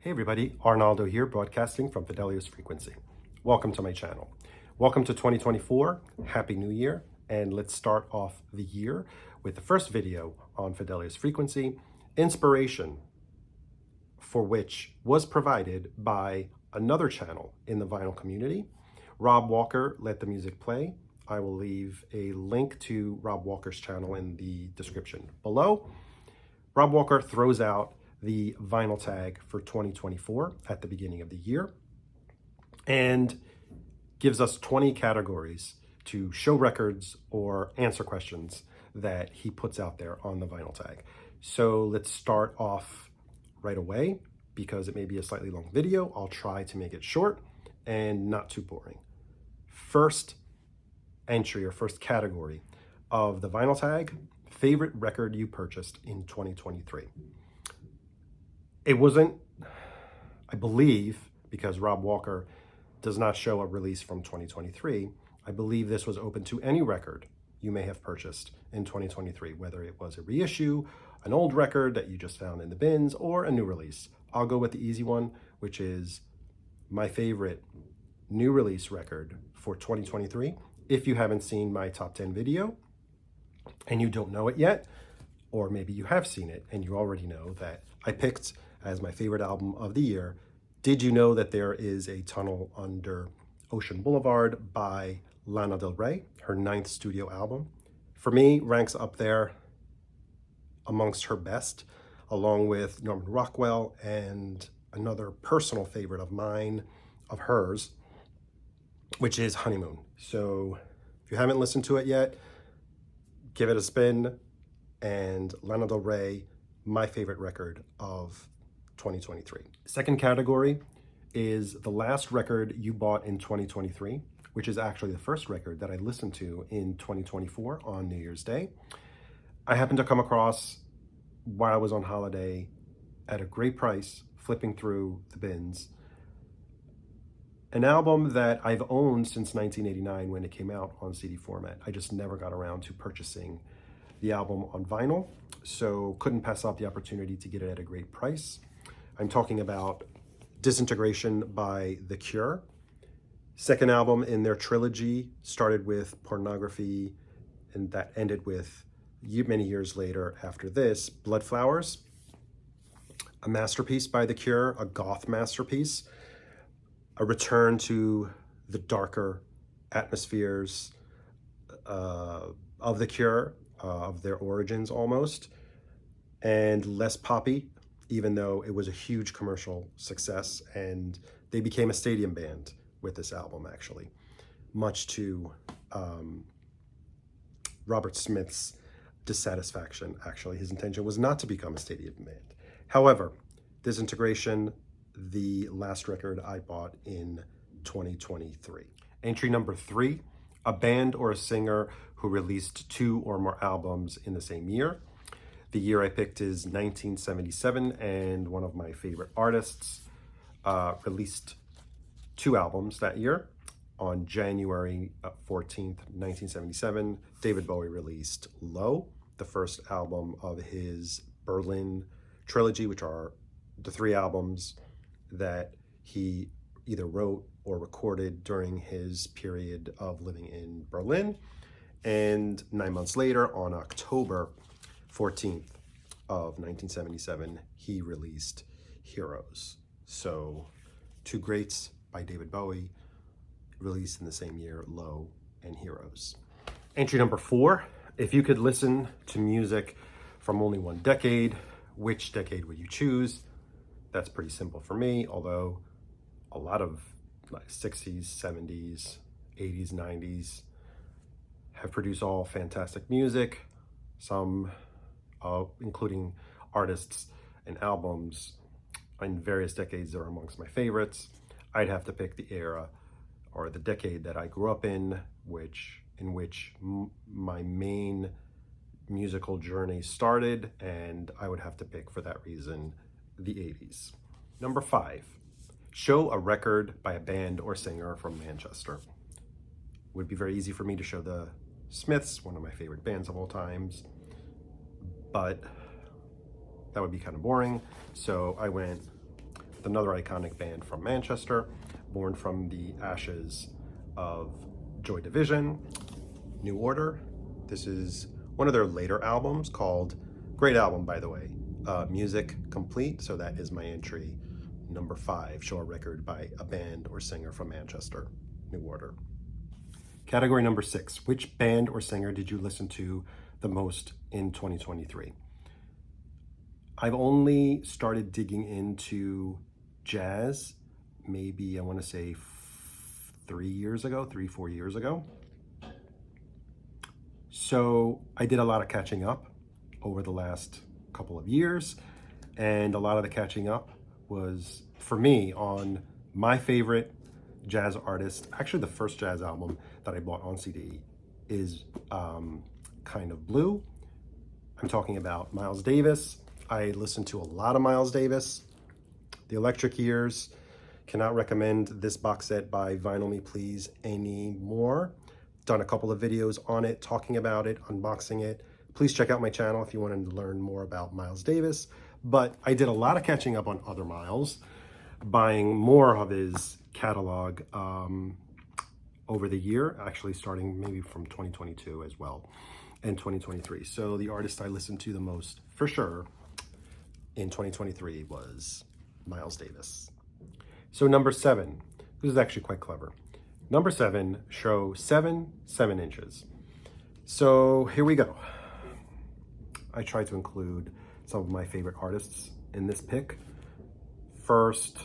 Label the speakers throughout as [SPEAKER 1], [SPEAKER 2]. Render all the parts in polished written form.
[SPEAKER 1] Hey everybody, Arnaldo here, broadcasting from Fidelius Frequency. Welcome to my channel. Welcome to 2024, Happy New Year, and let's start off the year with the first video on Fidelius Frequency, inspiration for which was provided by another channel in the vinyl community. Rob Walker, Let the Music Play. I will leave a link to Rob Walker's channel in the description below. Rob Walker throws out the vinyl tag for 2024 at the beginning of the year and gives us 20 categories to show records or answer questions that he puts out there on the vinyl tag. So let's start off right away because it may be a slightly long video. I'll try to make it short and not too boring. First entry or first category of the vinyl tag, favorite record you purchased in 2023. It wasn't, I believe, because Rob Walker does not show a release from 2023, I believe this was open to any record you may have purchased in 2023, whether it was a reissue, an old record that you just found in the bins, or a new release. I'll go with the easy one, which is my favorite new release record for 2023. If you haven't seen my top 10 video and you don't know it yet, or maybe you have seen it and you already know that I picked as my favorite album of the year, Did You Know That There Is a Tunnel Under Ocean Boulevard by Lana Del Rey, her 9th studio album. For me, ranks up there amongst her best, along with Norman Rockwell and another personal favorite of mine, of hers, which is Honeymoon. So if you haven't listened to it yet, give it a spin. And Lana Del Rey, my favorite record of 2023. Second category is the last record you bought in 2023, which is actually the first record that I listened to in 2024 on New Year's Day. I happened to come across, while I was on holiday, at a great price, flipping through the bins, an album that I've owned since 1989 when it came out on CD format. I just never got around to purchasing the album on vinyl, so couldn't pass up the opportunity to get it at a great price. I'm talking about Disintegration by The Cure. Second album in their trilogy, started with Pornography, and that ended with, many years later after this, Blood Flowers. A masterpiece by The Cure, a goth masterpiece, a return to the darker atmospheres of The Cure, of their origins almost, and less poppy, even though it was a huge commercial success, and they became a stadium band with this album, actually, much to Robert Smith's dissatisfaction. Actually, his intention was not to become a stadium band. However, Disintegration, the last record I bought in 2023. Entry number 3, a band or a singer who released 2 or more albums in the same year. The year I picked is 1977, and one of my favorite artists released 2 albums that year. On January 14th, 1977, David Bowie released Low, the first album of his Berlin trilogy, which are the 3 albums that he either wrote or recorded during his period of living in Berlin. And 9 months later, on October 14th of 1977, he released Heroes. So 2 greats by David Bowie, released in the same year, Low and Heroes. Entry number 4, if you could listen to music from only one decade, which decade would you choose? That's pretty simple for me, although a lot of 60s, 70s, 80s, 90s have produced all fantastic music, some including artists and albums in various decades that are amongst my favorites. I'd have to pick the era or the decade that I grew up in which my main musical journey started, and I would have to pick, for that reason, the 80s. Number 5, show a record by a band or singer from Manchester. Would be very easy for me to show the Smiths, one of my favorite bands of all times, but that would be kind of boring. So I went another iconic band from Manchester, born from the ashes of Joy Division, New Order. This is one of their later albums called, great album by the way, Music Complete. So that is my entry number 5, show a record by a band or singer from Manchester, New Order. Category number 6, which band or singer did you listen to the most in 2023? I've only started digging into jazz, maybe I want to say 3, 4 years ago. So I did a lot of catching up over the last couple of years, and a lot of the catching up was, for me, on my favorite jazz artist. Actually, the first jazz album that I bought on CD is Kind of Blue. I'm talking about Miles Davis. I listened to a lot of Miles Davis. The Electric Years. Cannot recommend this box set by Vinyl Me Please anymore. Done a couple of videos on it, talking about it, unboxing it. Please check out my channel if you want to learn more about Miles Davis. But I did a lot of catching up on other Miles, buying more of his catalog over the year, actually starting maybe from 2022 as well, and 2023. So the artist I listened to the most, for sure, in 2023 was Miles Davis. So number 7, this is actually quite clever. Number 7, show 7 inches. So here we go. I tried to include some of my favorite artists in this pick. First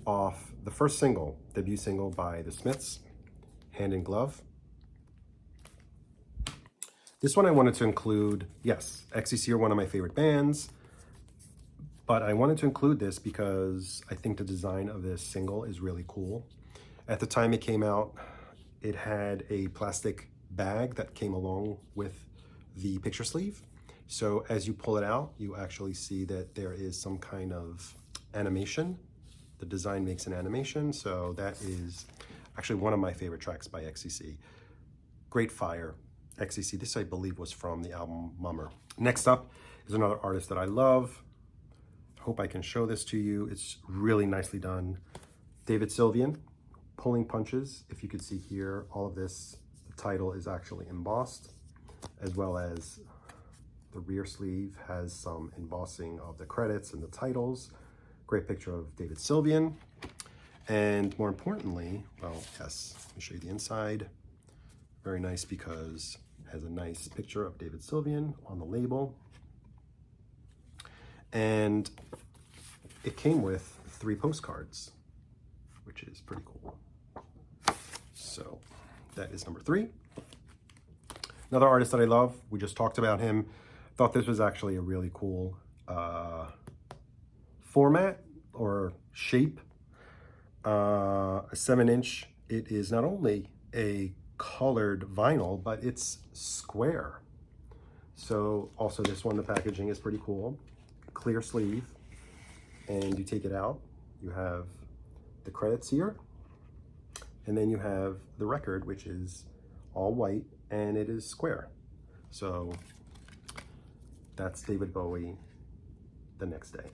[SPEAKER 1] off, the first single, debut single by The Smiths, Hand in Glove. This one I wanted to include, yes, XCC are one of my favorite bands, but I wanted to include this because I think the design of this single is really cool. At the time it came out, it had a plastic bag that came along with the picture sleeve. So as you pull it out, you actually see that there is some kind of animation. The design makes an animation, so that is actually one of my favorite tracks by XCC. Great Fire, XCC. This, I believe, was from the album Mummer. Next up is another artist that I love. I hope I can show this to you. It's really nicely done. David Sylvian, Pulling Punches. If you could see here, all of this, the title is actually embossed, as well as the rear sleeve has some embossing of the credits and the titles. Great picture of David Sylvian. And more importantly, well, yes, let me show you the inside. Very nice because it has a nice picture of David Sylvian on the label. And it came with 3 postcards, which is pretty cool. So that is number 3. Another artist that I love, we just talked about him. Thought this was actually a really cool format or shape. A 7-inch. It is not only a colored vinyl, but it's square. So also this one, the packaging is pretty cool. Clear sleeve, and you take it out. You have the credits here, and then you have the record, which is all white, and it is square. So that's David Bowie, The Next Day.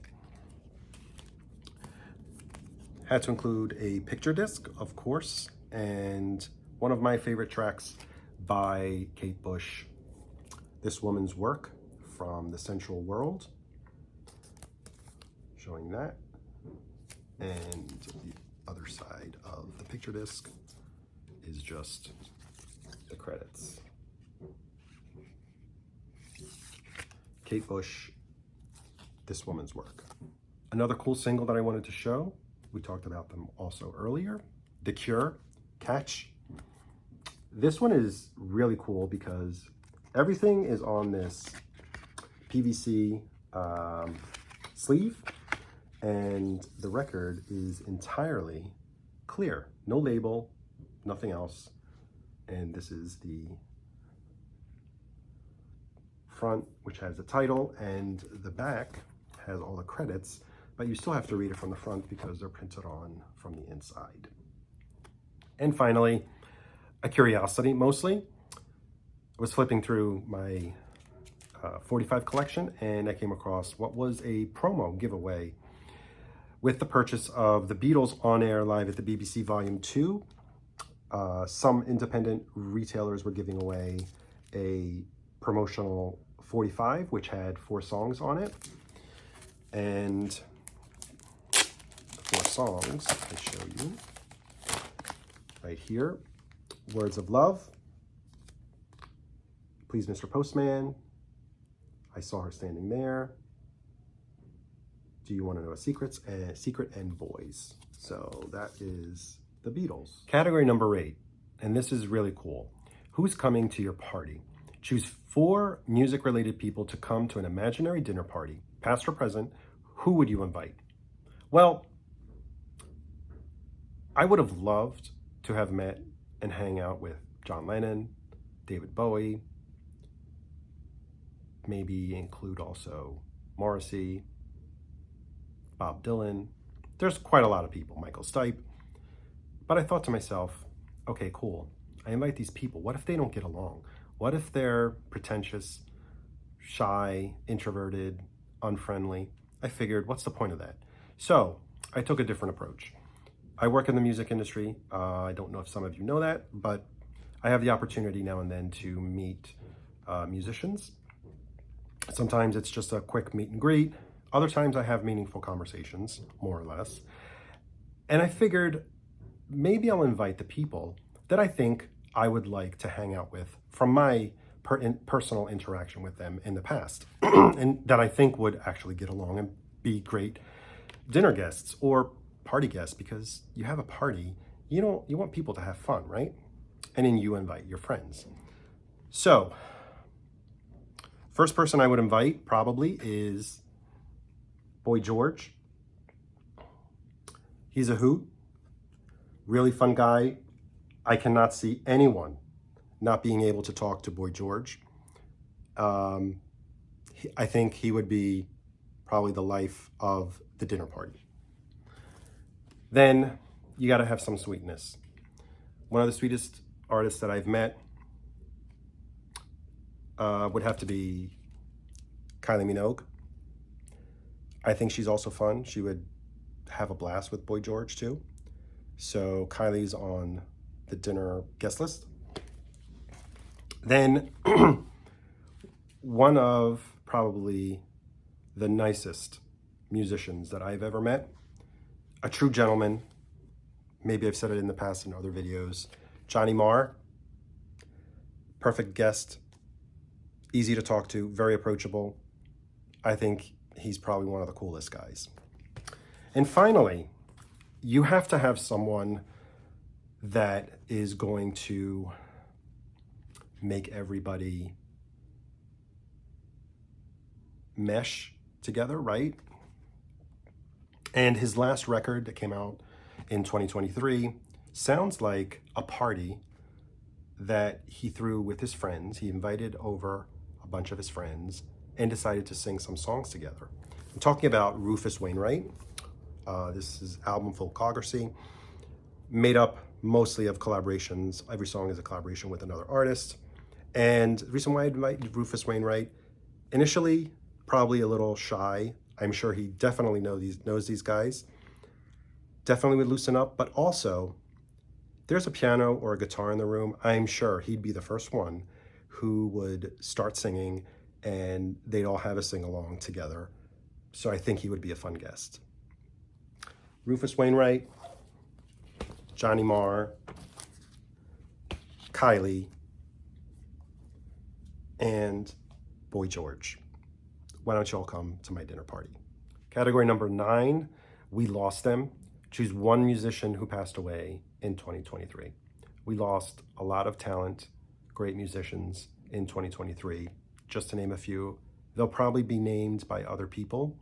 [SPEAKER 1] Had to include a picture disc, of course, and one of my favorite tracks by Kate Bush, This Woman's Work from The Sensual World. Showing that. And the other side of the picture disc is just the credits. Kate Bush, This Woman's Work. Another cool single that I wanted to show, we talked about them also earlier, The Cure, Catch. This one is really cool because everything is on this PVC sleeve, and the record is entirely clear. No label, nothing else. And this is the front, which has the title, and the back has all the credits, but you still have to read it from the front because they're printed on from the inside. And finally, a curiosity mostly. I was flipping through my 45 collection and I came across what was a promo giveaway With the purchase of the Beatles on air live at the BBC Volume 2, some independent retailers were giving away a promotional 45, which had 4 songs on it. And the 4 songs, I show you right here. Words of Love, Please Mr. Postman, I Saw Her Standing There, Do You Want to Know a Secret, and Boys. So that is the Beatles. Category number 8, and this is really cool. Who's coming to your party? Choose 4 music-related people to come to an imaginary dinner party, past or present. Who would you invite? Well, I would have loved to have met and hang out with John Lennon, David Bowie, maybe include also Morrissey, Bob Dylan. There's quite a lot of people, Michael Stipe. But I thought to myself, okay, cool. I invite these people. What if they don't get along? What if they're pretentious, shy, introverted, unfriendly? I figured, what's the point of that? So I took a different approach. I work in the music industry. I don't know if some of you know that, but I have the opportunity now and then to meet musicians. Sometimes it's just a quick meet and greet. Other times I have meaningful conversations, more or less. And I figured maybe I'll invite the people that I think I would like to hang out with from my personal interaction with them in the past, and that I think would actually get along and be great dinner guests or party guests, because you have a party, you want people to have fun, right? And then you invite your friends. So, first person I would invite probably is Boy George. He's a hoot, really fun guy. I cannot see anyone not being able to talk to Boy George. I think he would be probably the life of the dinner party. Then you got to have some sweetness. One of the sweetest artists that I've met would have to be Kylie Minogue. I think she's also fun. She would have a blast with Boy George too. So Kylie's on the dinner guest list. Then one of probably the nicest musicians that I've ever met, a true gentleman, maybe I've said it in the past in other videos, Johnny Marr, perfect guest, easy to talk to, very approachable. I think he's probably one of the coolest guys. And finally, you have to have someone that is going to make everybody mesh together, right? And his last record that came out in 2023 sounds like a party that he threw with his friends. He invited over a bunch of his friends and decided to sing some songs together. I'm talking about Rufus Wainwright. This is album Folkography, made up mostly of collaborations. Every song is a collaboration with another artist. And the reason why I invited Rufus Wainwright, initially probably a little shy. I'm sure he definitely knows these guys. Definitely would loosen up, but also there's a piano or a guitar in the room. I'm sure he'd be the first one who would start singing and they'd all have a sing-along together. So I think he would be a fun guest. Rufus Wainwright, Johnny Marr, Kylie, and Boy George. Why don't you all come to my dinner party? Category number 9, we lost them. Choose one musician who passed away in 2023. We lost a lot of talent, great musicians in 2023. Just to name a few, they'll probably be named by other people.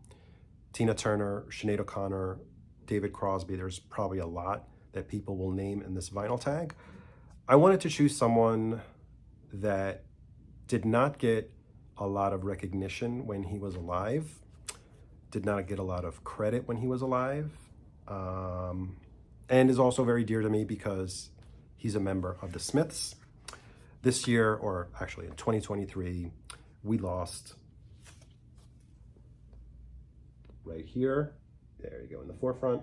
[SPEAKER 1] Tina Turner, Sinead O'Connor, David Crosby. There's probably a lot that people will name in this vinyl tag. I wanted to choose someone that did not get a lot of recognition when he was alive, did not get a lot of credit when he was alive, and is also very dear to me because he's a member of the Smiths. This year, or actually in 2023, we lost right here. There you go in the forefront.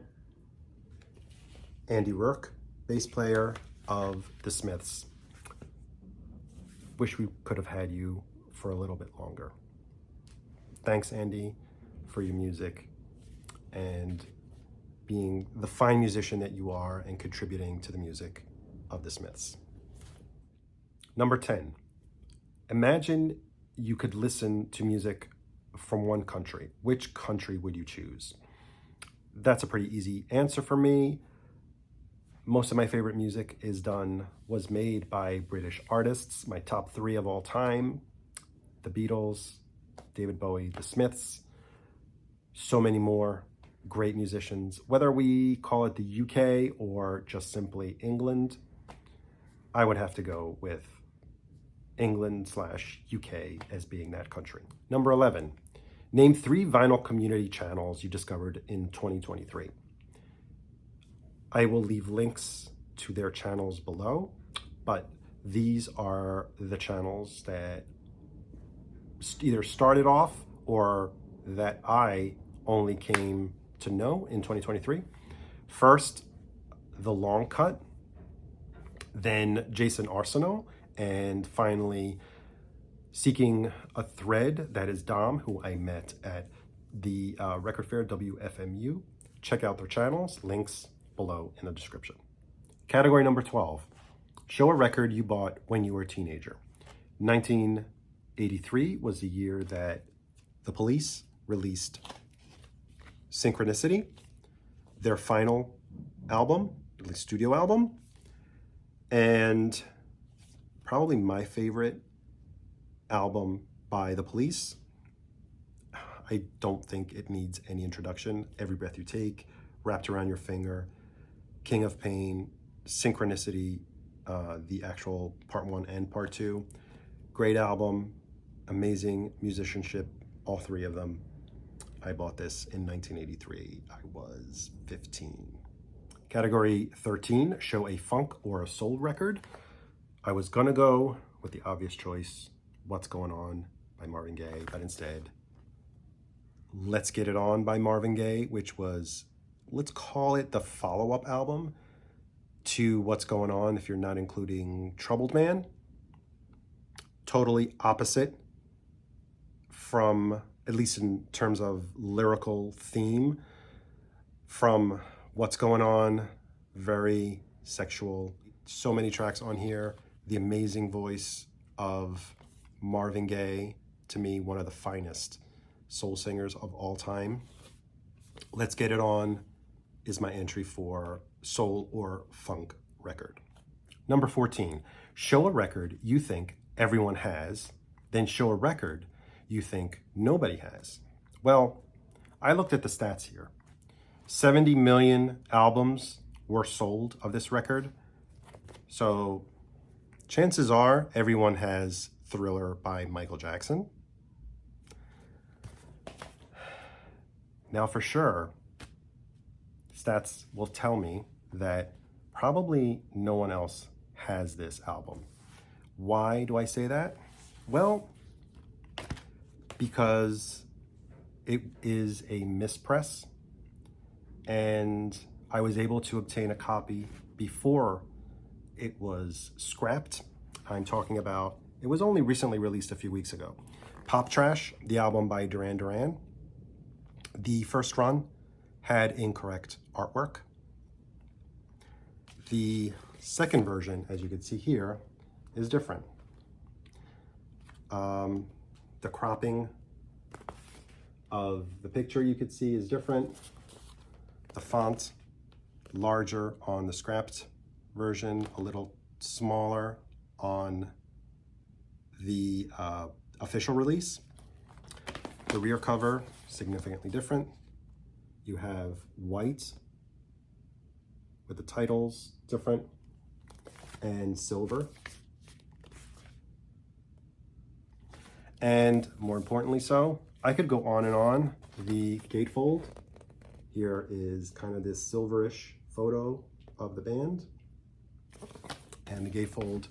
[SPEAKER 1] Andy Rourke, bass player of the Smiths. Wish we could have had you for a little bit longer. Thanks, Andy, for your music and being the fine musician that you are and contributing to the music of the Smiths. Number 10, imagine you could listen to music from one country. Which country would you choose? That's a pretty easy answer for me. Most of my favorite music was made by British artists. My top 3 of all time, the Beatles, David Bowie, the Smiths, so many more great musicians. Whether we call it the UK or just simply England, I would have to go with England/UK as being that country. Number 11, name 3 vinyl community channels you discovered in 2023. I will leave links to their channels below, but these are the channels that either started off or that I only came to know in 2023. First, The Long Cut, then Jason Arsenault, and finally, Seeking a Thread, that is Dom, who I met at the record fair, WFMU. Check out their channels, links below in the description. Category number 12, show a record you bought when you were a teenager. 1983 was the year that the Police released Synchronicity, their final album, at least studio album, and probably my favorite album by the Police. I don't think it needs any introduction. Every Breath You Take, Wrapped Around Your Finger, King of Pain, Synchronicity, the actual part 1 and part 2. Great album, amazing musicianship, all 3 of them. I bought this in 1983. I was 15. Category 13, show a funk or a soul record. I was gonna go with the obvious choice, What's Going On by Marvin Gay, but instead, Let's Get It On by Marvin Gay, which was, let's call it the follow-up album to What's Going On if you're not including Troubled Man. Totally opposite from, at least in terms of lyrical theme, from What's Going On, very sexual. So many tracks on here. The amazing voice of Marvin Gaye, to me, one of the finest soul singers of all time. Let's Get It On is my entry for soul or funk record. Number 14, show a record you think everyone has, then show a record you think nobody has. Well, I looked at the stats here. 70 million albums were sold of this record. So chances are everyone has Thriller by Michael Jackson. Now for sure, stats will tell me that probably no one else has this album. Why do I say that? Well, because it is a mispress, and I was able to obtain a copy before it was scrapped. I'm talking about, it was only recently released a few weeks ago. Pop Trash, the album by Duran Duran. The first run had incorrect artwork. The second version, as you can see here, is different. The cropping of the picture you could see is different. The font, larger on the scrapped version, a little smaller on the official release. The rear cover, significantly different. You have white with the titles different, and silver. And more importantly so, I could go on and on. The gatefold here is kind of this silverish photo of the band. And the gatefold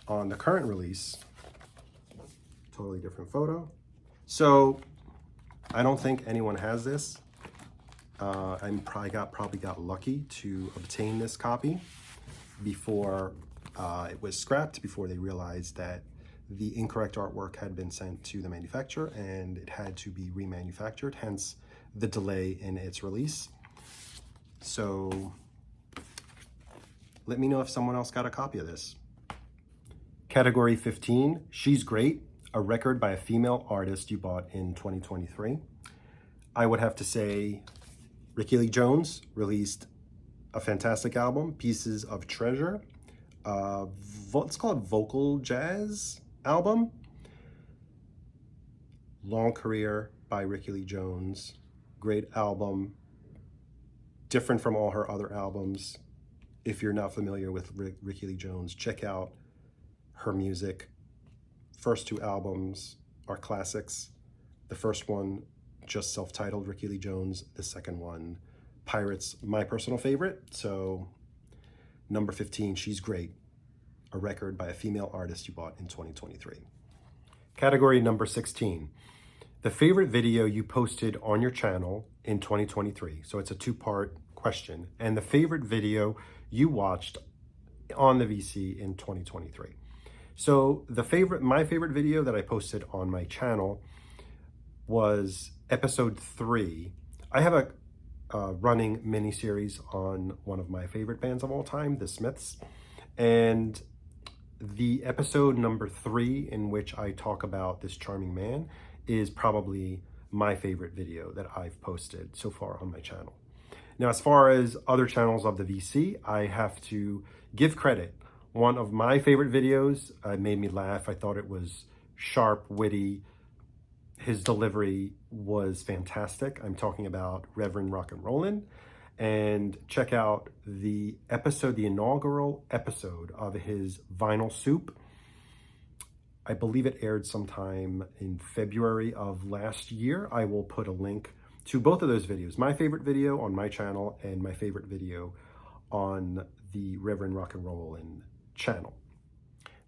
[SPEAKER 1] on the current release, totally different photo. So I don't think anyone has this. probably got lucky to obtain this copy before it was scrapped, before they realized that the incorrect artwork had been sent to the manufacturer and it had to be remanufactured, hence the delay in its release. So let me know if someone else got a copy of this. Category 15, She's Great, a record by a female artist you bought in 2023. I would have to say Rickie Lee Jones released a fantastic album, Pieces of Treasure. Let's call it vocal jazz album. Long career by Rickie Lee Jones. Great album. Different from all her other albums. If you're not familiar with Rickie Lee Jones, check out her music. First two albums are classics. The first one, just self-titled Rickie Lee Jones. The second one, Pirates, my personal favorite. So number 15, She's Great, a record by a female artist you bought in 2023. Category number 16, the favorite video you posted on your channel in 2023. So it's a two-part question. And the favorite video you watched on the VC in 2023. So my favorite video that I posted on my channel was episode 3. I have a running mini series on one of my favorite bands of all time, The Smiths, and the episode number 3, in which I talk about this charming man, is probably my favorite video that I've posted so far on my channel. Now, as far as other channels of the VC, I have to give credit. One of my favorite videos made me laugh. I thought it was sharp, witty. His delivery was fantastic. I'm talking about Reverend Rock and Rollin'. And check out the inaugural episode of his Vinyl Soup. I believe it aired sometime in February of last year. I will put a link to both of those videos. My favorite video on my channel and my favorite video on the Reverend Rock and Rollin' channel.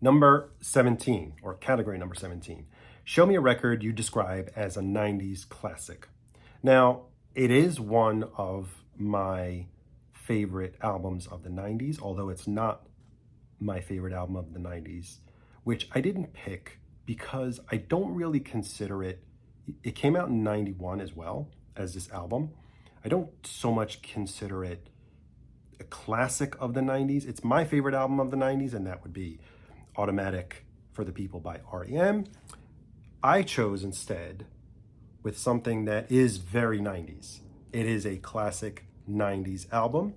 [SPEAKER 1] Number 17, or category number 17. Show me a record you describe as a 90s classic. Now, it is one of my favorite albums of the 90s, although it's not my favorite album of the 90s, which I didn't pick because I don't really consider it. It came out in 91 as well as this album. I don't so much consider it a classic of the 90s. It's my favorite album of the 90s, and that would be Automatic for the People by R.E.M. I chose instead with something that is very 90s. It is a classic 90s album.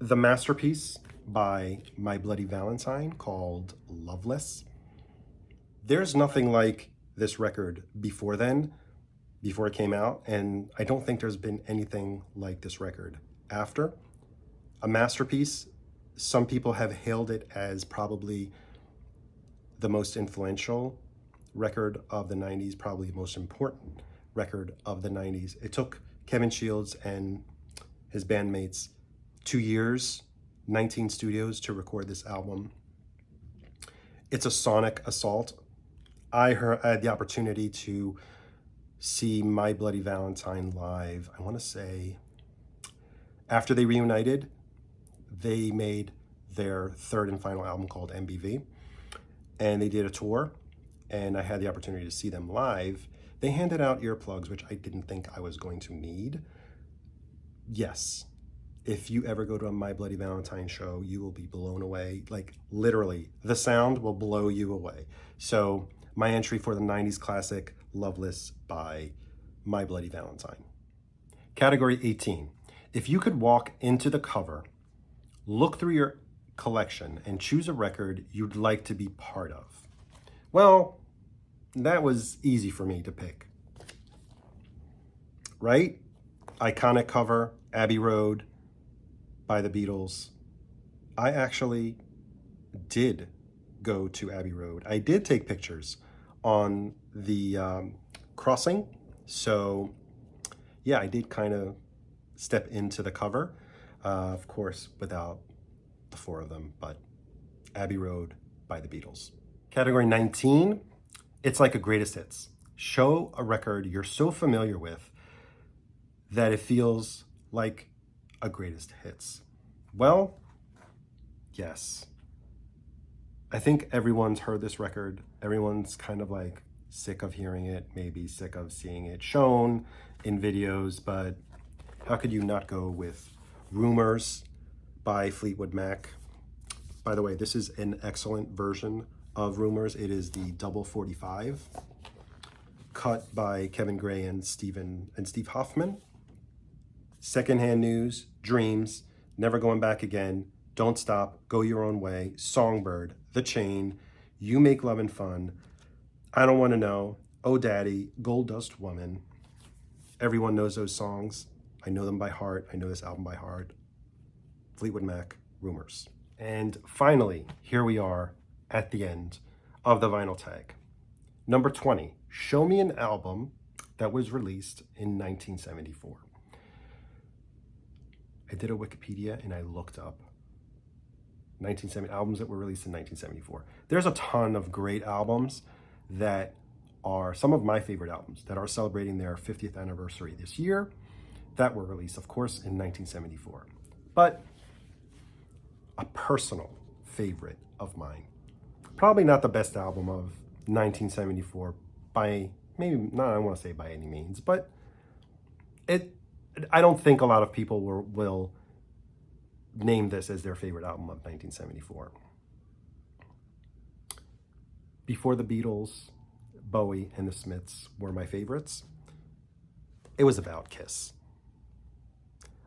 [SPEAKER 1] The masterpiece by My Bloody Valentine called Loveless. There's nothing like this record before it came out, and I don't think there's been anything like this record after. A masterpiece. Some people have hailed it as probably the most influential record of the 90s, probably the most important record of the 90s. It took Kevin Shields and his bandmates 2 years, 19 studios to record this album. It's a sonic assault. I had the opportunity to see My Bloody Valentine live, I want to say, after they reunited. They made their third and final album called MBV, and they did a tour, and I had the opportunity to see them live. They handed out earplugs, which I didn't think I was going to need. Yes, if you ever go to a My Bloody Valentine show, you will be blown away. Like, literally, the sound will blow you away. So my entry for the 90s classic, Loveless by My Bloody Valentine. Category 18. If you could walk into the cover, look through your collection, and choose a record you'd like to be part of. Well, that was easy for me to pick. Right? Iconic cover, Abbey Road by the Beatles. I actually did go to Abbey Road. I did take pictures on the crossing. So yeah, I did kind of step into the cover. Of course, without the 4 of them, but Abbey Road by the Beatles. Category 19, it's like a greatest hits. Show a record you're so familiar with that it feels like a greatest hits? Well, yes. I think everyone's heard this record. Everyone's kind of like sick of hearing it, maybe sick of seeing it shown in videos, but how could you not go with Rumors by Fleetwood Mac? By the way, this is an excellent version of Rumors. It is the double 45, cut by Kevin Gray and Steve Hoffman. Secondhand News, Dreams, Never Going Back Again, Don't Stop, Go Your Own Way, Songbird, The Chain, You Make Love and Fun, I Don't Want to Know, Oh Daddy, Gold Dust Woman. Everyone knows those songs. I know them by heart. I know this album by heart. Fleetwood Mac, Rumors. And finally, here we are at the end of the vinyl tag. Number 20, show me an album that was released in 1974. I did a Wikipedia and I looked up 1970 albums that were released in 1974. There's a ton of great albums that are some of my favorite albums that are celebrating their 50th anniversary this year that were released, of course, in 1974. But a personal favorite of mine, probably not the best album of 1974 by, maybe not, I don't want to say by any means, but I don't think a lot of people will name this as their favorite album of 1974. Before the Beatles, Bowie and the Smiths were my favorites. It was about Kiss.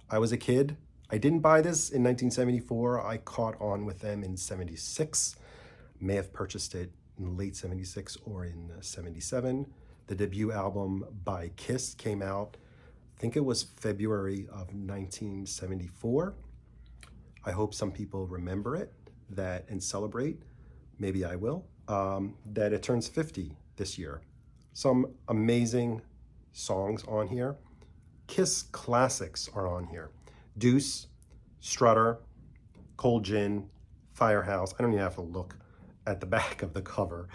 [SPEAKER 1] I was a kid. I didn't buy this in 1974. I caught on with them in 76. May have purchased it in late 76 or in 77. The debut album by Kiss came out, I think it was February of 1974. I hope some people remember it and celebrate. Maybe I will. That it turns 50 this year. Some amazing songs on here. Kiss classics are on here. Deuce, Strutter, Cold Gin, Firehouse. I don't even have to look at the back of the cover.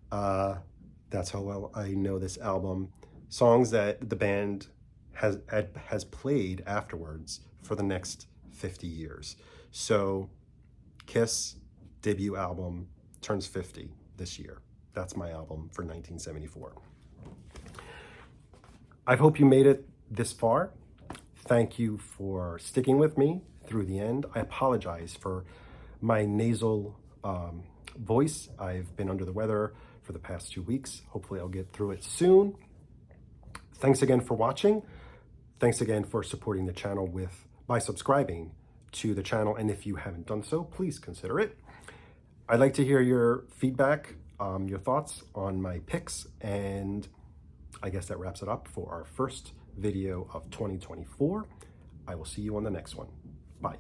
[SPEAKER 1] That's how well I know this album. Songs that the band has played afterwards for the next 50 years. So Kiss debut album turns 50 this year. That's my album for 1974. I hope you made it this far. Thank you for sticking with me through the end. I apologize for my nasal voice. I've been under the weather for the past 2 weeks. Hopefully I'll get through it soon. Thanks again for watching. Thanks again for supporting the channel by subscribing to the channel. And if you haven't done so, please consider it. I'd like to hear your feedback, your thoughts on my picks. And I guess that wraps it up for our first video of 2024. I will see you on the next one. Bye.